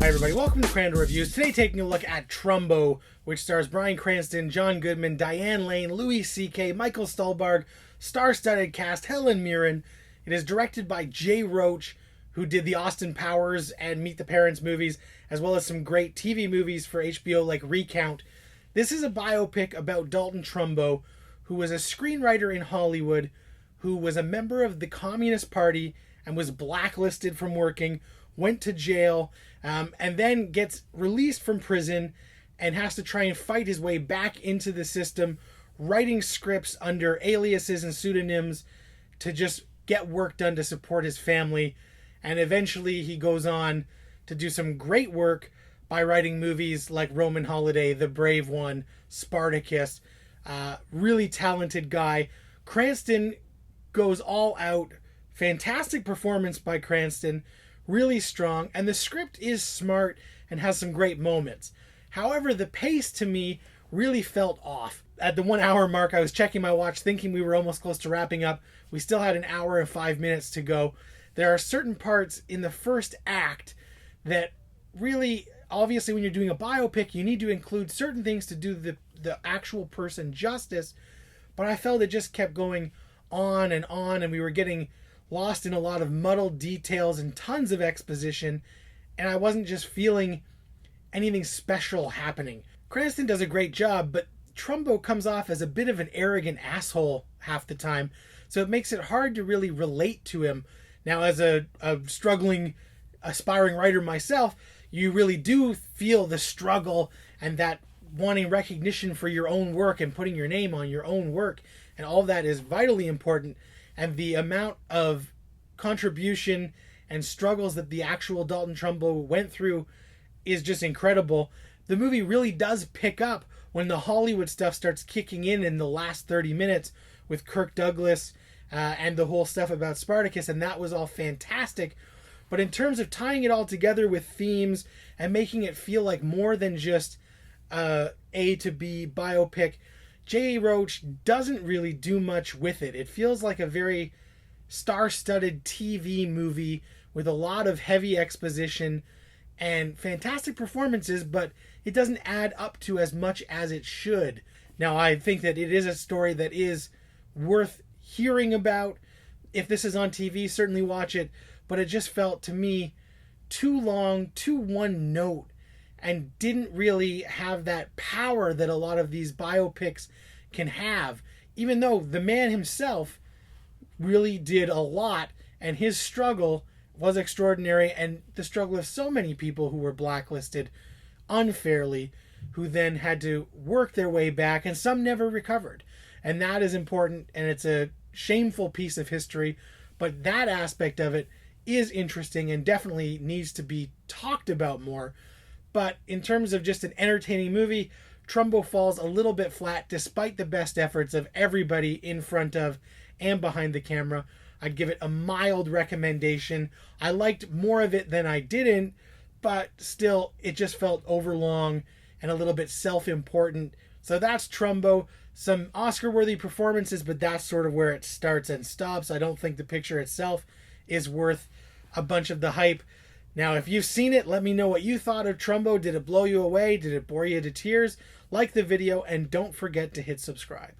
Hi everybody, welcome to Crandall Reviews. Today taking a look at Trumbo, which stars Bryan, Cranston, John Goodman, Diane Lane, Louis C.K., Michael Stuhlbarg, star-studded cast, Helen Mirren. It is directed by Roach, who did the Austin Powers and Meet the Parents movies, as well as some great TV movies for HBO like Recount. This is a biopic about Dalton Trumbo, who was a screenwriter in Hollywood, who was a member of the Communist Party and was blacklisted from working, went to jail, and then gets released from prison and has to try and fight his way back into the system, writing scripts under aliases and pseudonyms to just get work done to support his family. And eventually he goes on to do some great work by writing movies like Roman Holiday, The Brave One, Spartacus. Really talented guy. Cranston goes all out. Fantastic performance by Cranston. Really strong. And the script is smart and has some great moments. However, the pace to me really felt off. At the 1 hour mark, I was checking my watch thinking we were almost close to wrapping up. We still had an hour and 5 minutes to go. There are certain parts in the first act that really, obviously when you're doing a biopic, you need to include certain things to do the actual person justice. But I felt it just kept going on, and we were getting lost in a lot of muddled details and tons of exposition, and I wasn't just feeling anything special happening. Cranston does a great job, but Trumbo comes off as a bit of an arrogant asshole half the time, so it makes it hard to really relate to him. Now, as a struggling, aspiring writer myself, you really do feel the struggle and that wanting recognition for your own work and putting your name on your own work, and all that is vitally important. And the amount of contribution and struggles that the actual Dalton Trumbo went through is just incredible. The movie really does pick up when the Hollywood stuff starts kicking in the last 30 minutes with Kirk Douglas and the whole stuff about Spartacus, and that was all fantastic. But in terms of tying it all together with themes and making it feel like more than just A to B biopic, Roach doesn't really do much with it. It feels like a very star-studded TV movie with a lot of heavy exposition and fantastic performances, but it doesn't add up to as much as it should. Now, I think that it is a story that is worth hearing about. If this is on TV, certainly watch it, but it just felt to me too long, too one note, and didn't really have that power that a lot of these biopics can have, even though the man himself really did a lot, and his struggle was extraordinary, and the struggle of so many people who were blacklisted unfairly, who then had to work their way back, and some never recovered. And that is important, and it's a shameful piece of history, but that aspect of it is interesting and definitely needs to be talked about more. But in terms of just an entertaining movie, Trumbo falls a little bit flat despite the best efforts of everybody in front of and behind the camera. I'd give it a mild recommendation. I liked more of it than I didn't, but still, it just felt overlong and a little bit self-important. So that's Trumbo. Some Oscar-worthy performances, but that's sort of where it starts and stops. I don't think the picture itself is worth a bunch of the hype. Now, if you've seen it, let me know what you thought of Trumbo. Did it blow you away? Did it bore you to tears? Like the video, and don't forget to hit subscribe.